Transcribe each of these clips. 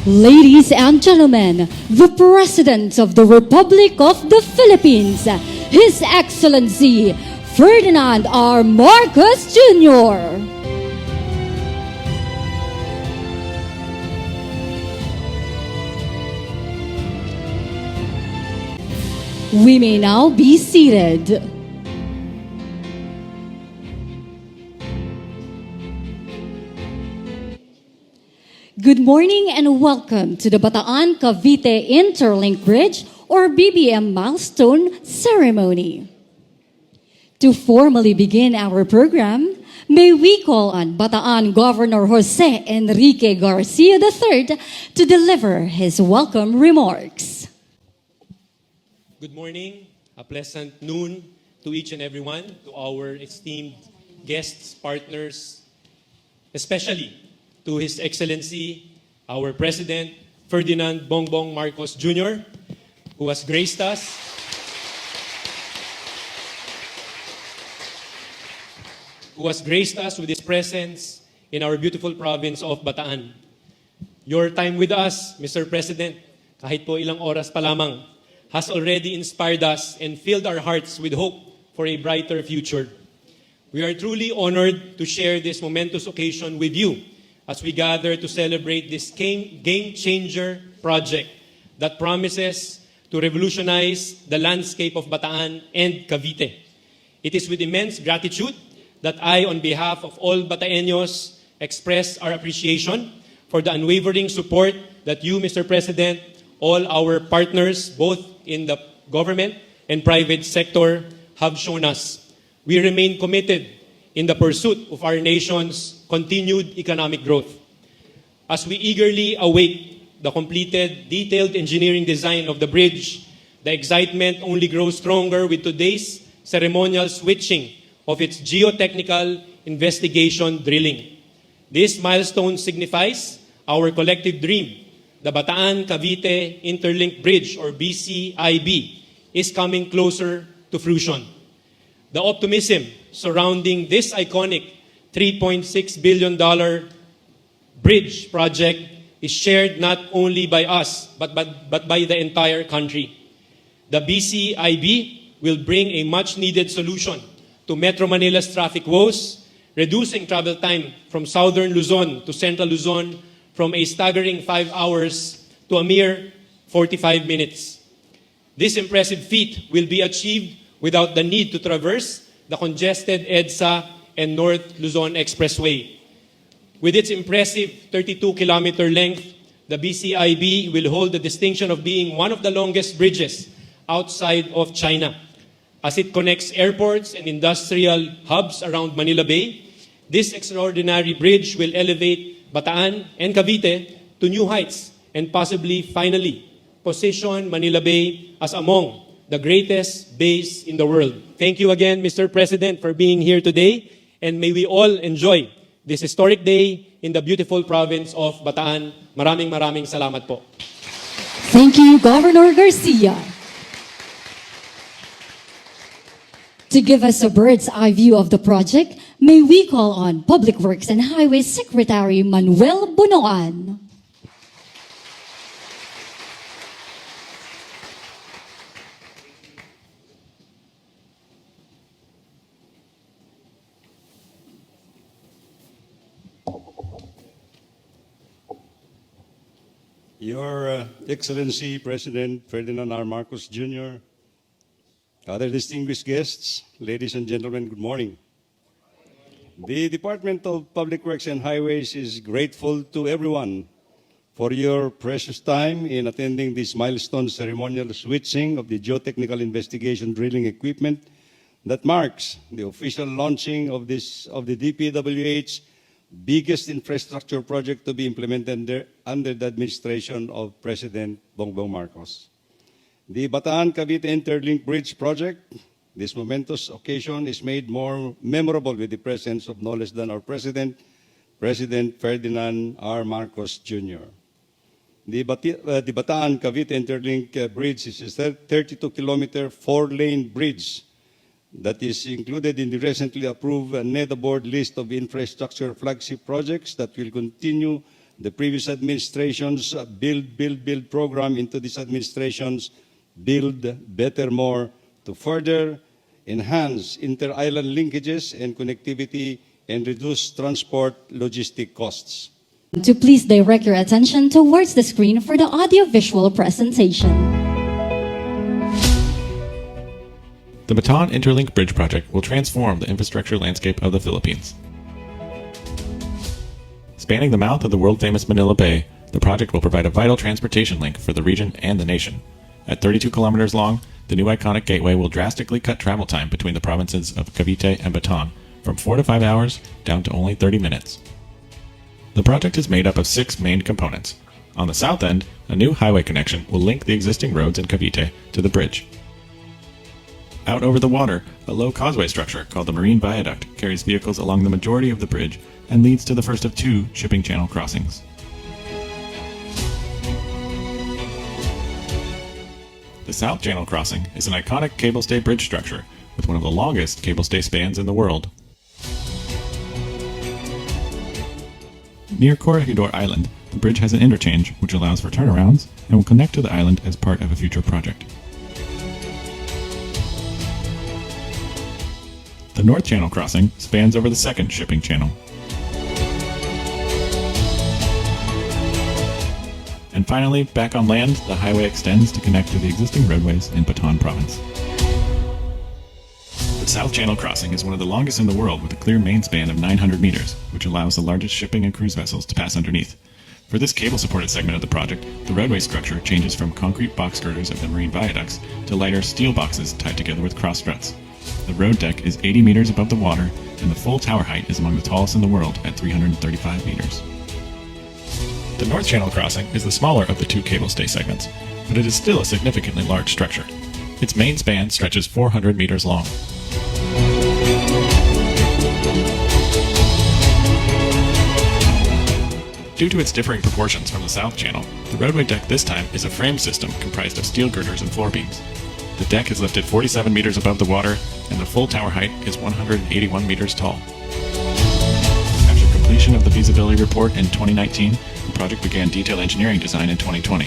Ladies and gentlemen, the President of the Republic of the Philippines, His Excellency Ferdinand R. Marcos Jr. We may now be seated. Good morning and welcome to the Bataan-Cavite Interlink Bridge or BBM Milestone Ceremony. To formally begin our program, may we call on Bataan Governor Jose Enrique Garcia III to deliver his welcome remarks. Good morning, a pleasant noon to each and everyone, to our esteemed guests, partners, especially to His Excellency, our President, Ferdinand Bongbong Marcos Jr., who has graced us with his presence in our beautiful province of Bataan. Your time with us, Mr. President, kahit po ilang oras pa lamang, has already inspired us and filled our hearts with hope for a brighter future. We are truly honored to share this momentous occasion with you as we gather to celebrate this game-changer project that promises to revolutionize the landscape of Bataan and Cavite. It is with immense gratitude that I, on behalf of all Bataeños, express our appreciation for the unwavering support that you, Mr. President, all our partners, both in the government and private sector, have shown us. We remain committed in the pursuit of our nation's continued economic growth. As we eagerly await the completed detailed engineering design of the bridge, the excitement only grows stronger with today's ceremonial switching of its geotechnical investigation drilling. This milestone signifies our collective dream. The Bataan-Cavite Interlink Bridge, or BCIB, is coming closer to fruition. The optimism surrounding this iconic $3.6 billion bridge project is shared not only by us, but by the entire country. The BCIB will bring a much-needed solution to Metro Manila's traffic woes, reducing travel time from southern Luzon to central Luzon from a staggering 5 hours to a mere 45 minutes. This impressive feat will be achieved without the need to traverse the congested EDSA and North Luzon Expressway. With its impressive 32-kilometer length, the BCIB will hold the distinction of being one of the longest bridges outside of China. As it connects airports and industrial hubs around Manila Bay, this extraordinary bridge will elevate Bataan and Cavite to new heights and possibly, finally, position Manila Bay as among the greatest bays in the world. Thank you again, Mr. President, for being here today, and may we all enjoy this historic day in the beautiful province of Bataan. Maraming salamat po. Thank you, Governor Garcia. To give us a bird's eye view of the project, may we call on Public Works and Highways Secretary Manuel Bunoan. Your Excellency President Ferdinand R. Marcos Jr., other distinguished guests, ladies and gentlemen, good morning. The Department of Public Works and Highways is grateful to everyone for your precious time in attending this milestone ceremonial switching of the geotechnical investigation drilling equipment that marks the official launching of the DPWH's biggest infrastructure project to be implemented under the administration of President Bongbong Marcos. The Bataan-Cavite Interlink Bridge project, this momentous occasion, is made more memorable with the presence of no less than our President, President Ferdinand R. Marcos Jr. The Bataan-Cavite Interlink Bridge is a 32-kilometer, 4-lane bridge that is included in the recently approved NEDA board list of infrastructure flagship projects that will continue the previous administration's build program into this administration's Build Better More to further enhance inter-island linkages and connectivity and reduce transport logistic costs. To please direct your attention towards the screen for the audio-visual presentation. The Bataan Interlink Bridge project will transform the infrastructure landscape of the Philippines. Spanning the mouth of the world-famous Manila Bay, the project will provide a vital transportation link for the region and the nation. At 32 kilometers long, the new iconic gateway will drastically cut travel time between the provinces of Cavite and Bataan from 4 to 5 hours down to only 30 minutes. The project is made up of 6 main components. On the south end, a new highway connection will link the existing roads in Cavite to the bridge. Out over the water, a low causeway structure called the Marine Viaduct carries vehicles along the majority of the bridge and leads to the first of 2 shipping channel crossings. The South Channel Crossing is an iconic cable stay bridge structure with one of the longest cable stay spans in the world. Near Corregidor Island, the bridge has an interchange which allows for turnarounds and will connect to the island as part of a future project. The North Channel Crossing spans over the second shipping channel. And finally, back on land, the highway extends to connect to the existing roadways in Bataan Province. The South Channel Crossing is one of the longest in the world with a clear main span of 900 meters, which allows the largest shipping and cruise vessels to pass underneath. For this cable-supported segment of the project, the roadway structure changes from concrete box girders of the marine viaducts to lighter steel boxes tied together with cross struts. The road deck is 80 meters above the water, and the full tower height is among the tallest in the world at 335 meters. The North Channel Crossing is the smaller of the 2 cable stay segments, but it is still a significantly large structure. Its main span stretches 400 meters long. Due to its differing proportions from the South Channel, the roadway deck this time is a frame system comprised of steel girders and floor beams. The deck is lifted 47 meters above the water, and the full tower height is 181 meters tall. After completion of the feasibility report in 2019, the project began detailed engineering design in 2020.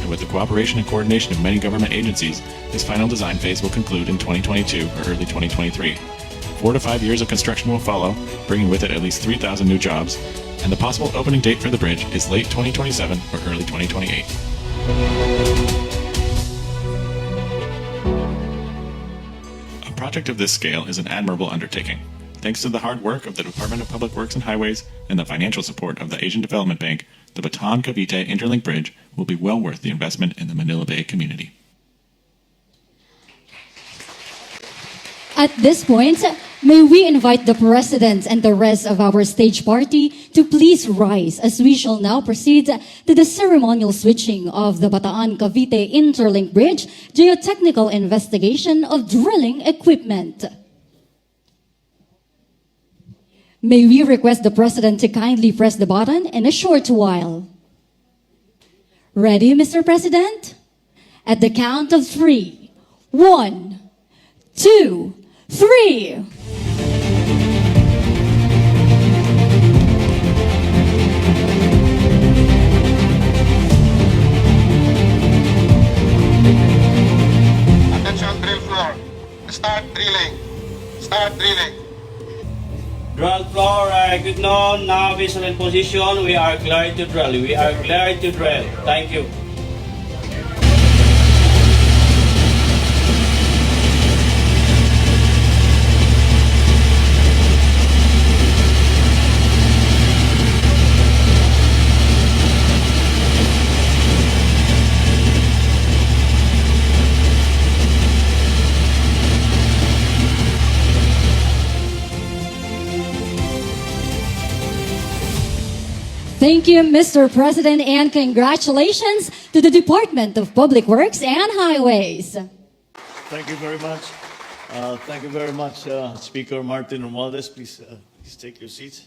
And with the cooperation and coordination of many government agencies, this final design phase will conclude in 2022 or early 2023. 4 to 5 years of construction will follow, bringing with it at least 3,000 new jobs, and the possible opening date for the bridge is late 2027 or early 2028. A project of this scale is an admirable undertaking. Thanks to the hard work of the Department of Public Works and Highways and the financial support of the Asian Development Bank, the Bataan-Cavite Interlink Bridge will be well worth the investment in the Manila Bay community. At this point, may we invite the President and the rest of our stage party to please rise as we shall now proceed to the ceremonial switching of the Bataan-Cavite Interlink Bridge geotechnical investigation of drilling equipment. May we request the President to kindly press the button in a short while. Ready, Mr. President? At the count of 3. 1, 2, 3. Attention drill floor. Start drilling. Start drilling. Drill floor, good noon. Now visual in position. We are clear to drill. We are clear to drill. Thank you. Thank you, Mr. President, and congratulations to the Department of Public Works and Highways. Thank you very much. Thank you very much, Speaker Martin Romualdez. Please take your seats.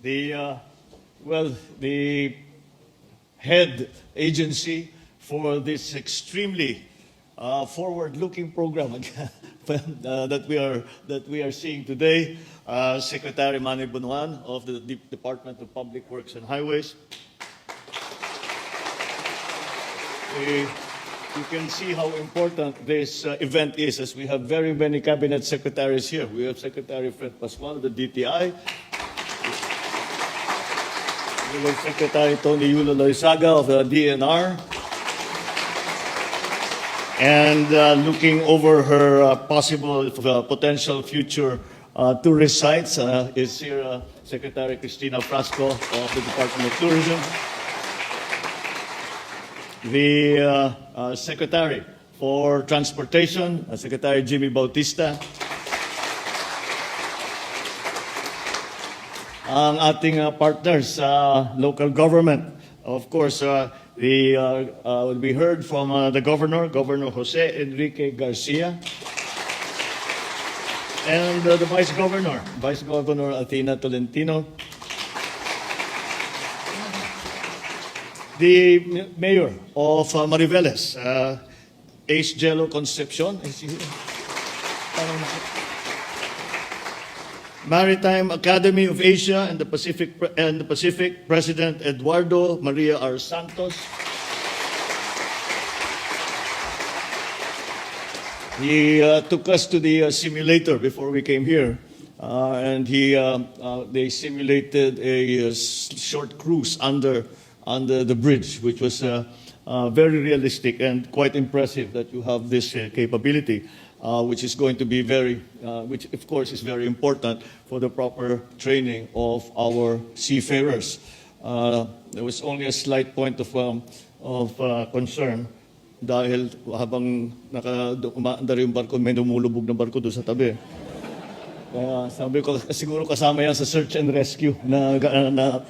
The head agency for this extremely forward-looking program. that we are seeing today, Secretary Manny Bunuan of the Department of Public Works and Highways. You can see how important this event is, as we have very many cabinet secretaries here. We have Secretary Fred Pascual of the DTI. We have Secretary Tony Yulo Loizaga of the DNR. And looking over her possible potential future tourist sites is here Secretary Cristina Frasco of the Department of Tourism. The Secretary for Transportation, Secretary Jimmy Bautista. Ang ating partners, local government, of course, we heard from the Governor Jose Enrique Garcia, and the Vice Governor Athena Tolentino. The Mayor of Mariveles, Ace Jello Concepcion. Maritime Academy of Asia and the Pacific, President Eduardo Maria R. Santos. He took us to the simulator before we came here, and they simulated a short cruise under the bridge, which was very realistic and quite impressive that you have this capability, which is going to be which of course is very important for the proper training of our seafarers. There was only a slight point of concern dahil habang umaandar yung barko, may lumulubog na barko doon sa tabi. Kaya sabi ko, siguro kasama yan sa search and rescue na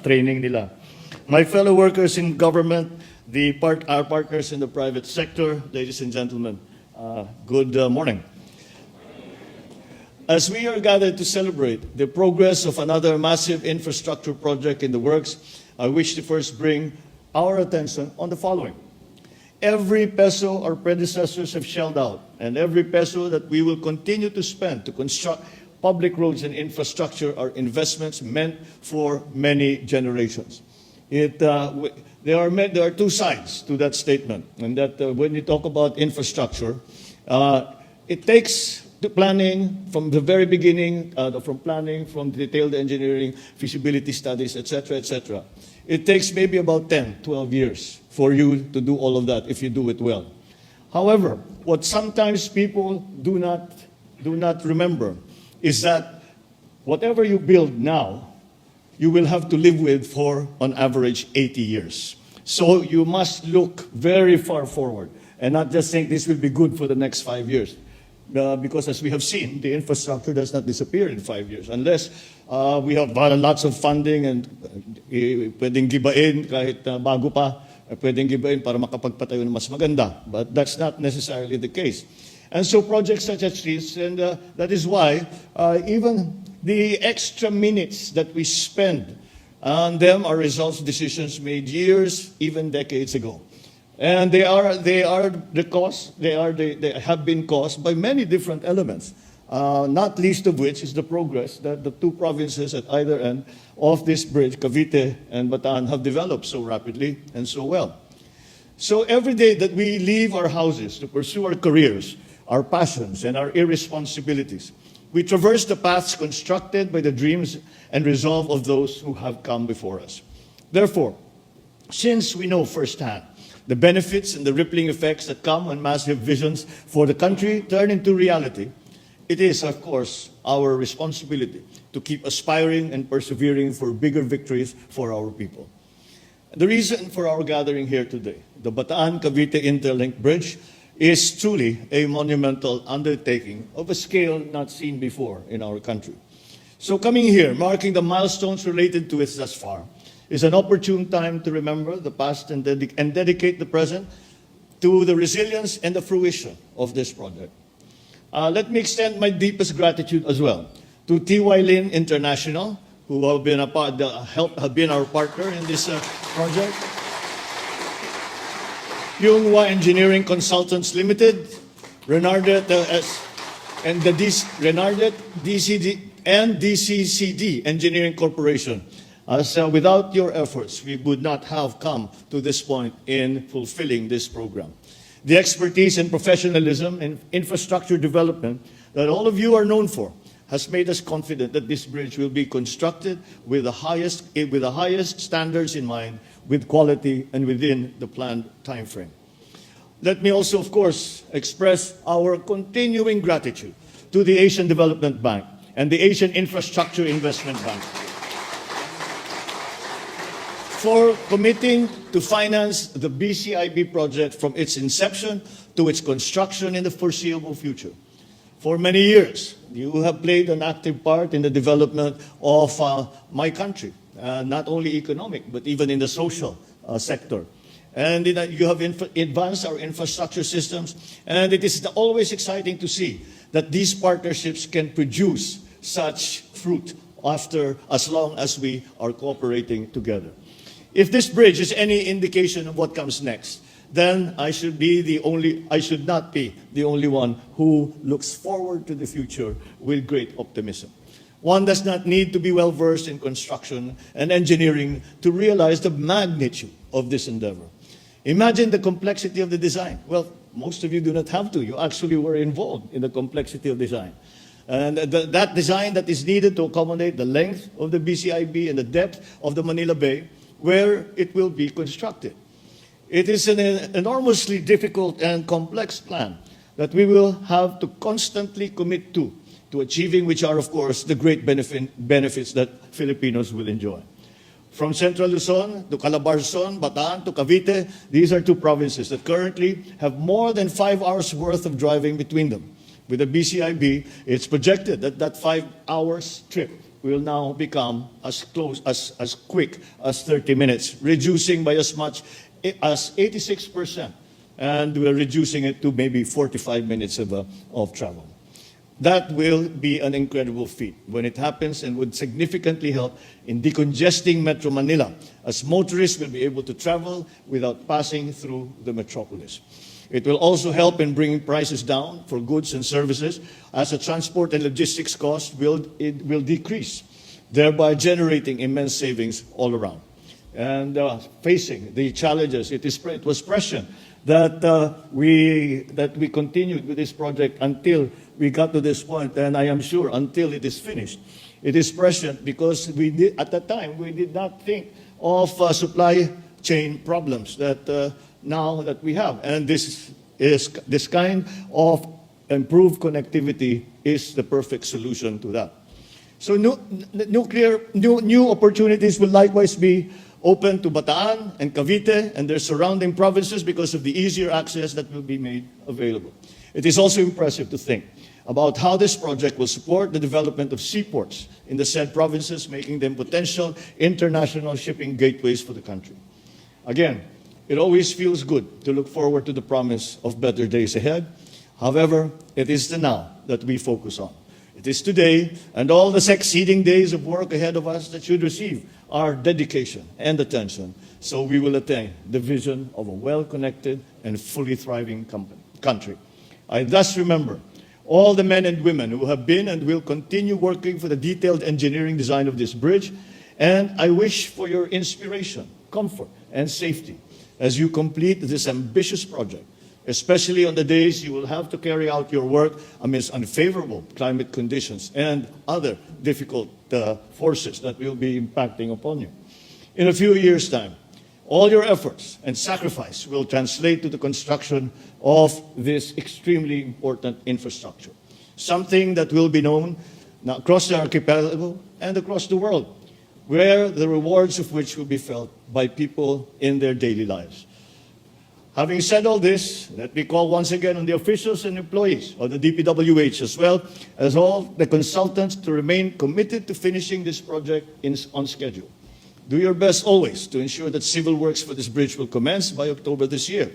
training nila. My fellow workers in government, our partners in the private sector, ladies and gentlemen, good morning. As we are gathered to celebrate the progress of another massive infrastructure project in the works, I wish to first bring our attention on the following. Every peso our predecessors have shelled out, and every peso that we will continue to spend to construct public roads and infrastructure are investments meant for many generations. There are two sides to that statement, and that when you talk about infrastructure, it takes the planning from the very beginning, from detailed engineering, feasibility studies, etc., etc. It takes maybe about 10, 12 years for you to do all of that if you do it well. However, what sometimes people do not remember is that whatever you build now, you will have to live with for, on average, 80 years. So you must look very far forward and not just think this will be good for the next 5 years. Because as we have seen, the infrastructure does not disappear in 5 years unless we have lots of funding and pwedeng gibain kahit bago pa, pwedeng gibain para makapagpatayo ng mas maganda. But that's not necessarily the case. And so projects such as this, and that is why even the extra minutes that we spend on them are results of decisions made years, even decades ago. And they have been caused by many different elements, not least of which is the progress that the two provinces at either end of this bridge, Cavite and Bataan, have developed so rapidly and so well. So every day that we leave our houses to pursue our careers, our passions, and our irresponsibilities, we traverse the paths constructed by the dreams and resolve of those who have come before us. Therefore, since we know firsthand the benefits and the rippling effects that come when massive visions for the country turn into reality, it is, of course, our responsibility to keep aspiring and persevering for bigger victories for our people. The reason for our gathering here today, the Bataan-Cavite Interlink Bridge, is truly a monumental undertaking of a scale not seen before in our country. So coming here, marking the milestones related to it thus far, is an opportune time to remember the past and dedicate the present to the resilience and the fruition of this project. Let me extend my deepest gratitude as well to T.Y. Lin International, who have been our partner in this project. Kyunghwa Engineering Consultants Limited, Renardet and the DCCD Engineering Corporation. As without your efforts, we would not have come to this point in fulfilling this program. The expertise and professionalism in infrastructure development that all of you are known for has made us confident that this bridge will be constructed with the highest standards in mind, with quality and within the planned time frame. Let me also, of course, express our continuing gratitude to the Asian Development Bank and the Asian Infrastructure Investment Bank for committing to finance the BCIB project from its inception to its construction in the foreseeable future. For many years, you have played an active part in the development of my country, not only economic, but even in the social sector. And you have advanced our infrastructure systems, and it is always exciting to see that these partnerships can produce such fruit as long as we are cooperating together. If this bridge is any indication of what comes next, then I should not be the only one who looks forward to the future with great optimism. One does not need to be well-versed in construction and engineering to realize the magnitude of this endeavor. Imagine the complexity of the design. Well, most of you do not have to. You actually were involved in the complexity of design. And that design that is needed to accommodate the length of the BCIB and the depth of the Manila Bay, where it will be constructed. It is an enormously difficult and complex plan that we will have to constantly commit to achieving, which are, of course, the great benefits that Filipinos will enjoy. From Central Luzon to Calabarzon, Bataan to Cavite, these are two provinces that currently have more than 5 hours worth of driving between them. With the BCIB, it's projected that that 5 hours trip will now become as quick as 30 minutes, reducing by as much as 86%, and we're reducing it to maybe 45 minutes of travel. That will be an incredible feat when it happens and would significantly help in decongesting Metro Manila, as motorists will be able to travel without passing through the metropolis. It will also help in bringing prices down for goods and services, as the transport and logistics cost will decrease, thereby generating immense savings all around. And facing the challenges, it was prescient that we continued with this project until we got to this point, and I am sure until it is finished. It is prescient because at the time we did not think of supply chain problems that now that we have, and this kind of improved connectivity is the perfect solution to that. So new opportunities will likewise be open to Bataan and Cavite and their surrounding provinces because of the easier access that will be made available. It is also impressive to think about how this project will support the development of seaports in the said provinces, making them potential international shipping gateways for the country. Again, it always feels good to look forward to the promise of better days ahead. However, it is the now that we focus on. It is today and all the succeeding days of work ahead of us that should receive our dedication and attention, so we will attain the vision of a well-connected and fully thriving country. I thus remember all the men and women who have been and will continue working for the detailed engineering design of this bridge, and I wish for your inspiration, comfort, and safety as you complete this ambitious project, especially on the days you will have to carry out your work amidst unfavorable climate conditions and other difficult forces that will be impacting upon you. In a few years' time, all your efforts and sacrifice will translate to the construction of this extremely important infrastructure, something that will be known across the archipelago and across the world, where the rewards of which will be felt by people in their daily lives. Having said all this, let me call once again on the officials and employees of the DPWH, as well as all the consultants, to remain committed to finishing this project on schedule. Do your best always to ensure that civil works for this bridge will commence by October this year.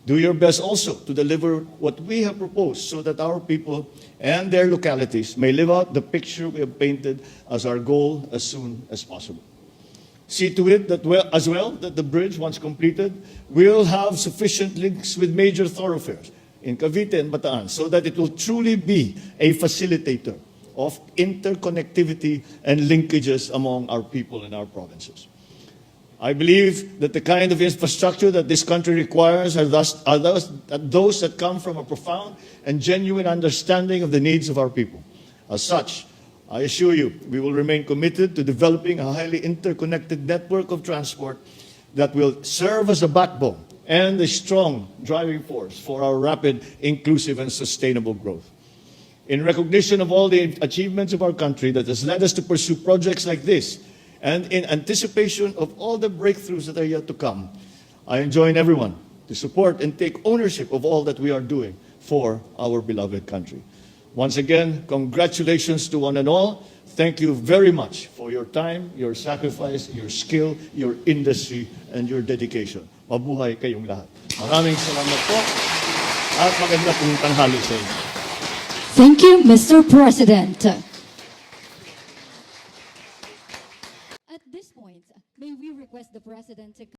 Do your best also to deliver what we have proposed so that our people and their localities may live out the picture we have painted as our goal as soon as possible. See to it that that the bridge, once completed, will have sufficient links with major thoroughfares in Cavite and Bataan so that it will truly be a facilitator of interconnectivity and linkages among our people and our provinces. I believe that the kind of infrastructure that this country requires are those that come from a profound and genuine understanding of the needs of our people. As such, I assure you, we will remain committed to developing a highly interconnected network of transport that will serve as a backbone and a strong driving force for our rapid, inclusive, and sustainable growth. In recognition of all the achievements of our country that has led us to pursue projects like this, and in anticipation of all the breakthroughs that are yet to come, I enjoin everyone to support and take ownership of all that we are doing for our beloved country. Once again, congratulations to one and all. Thank you very much for your time, your sacrifice, your skill, your industry, and your dedication. Mabuhay kayong lahat. Maraming salamat po at maganda pong tanghali sa inyo. Thank you, Mr. President. At this point, may we request the President to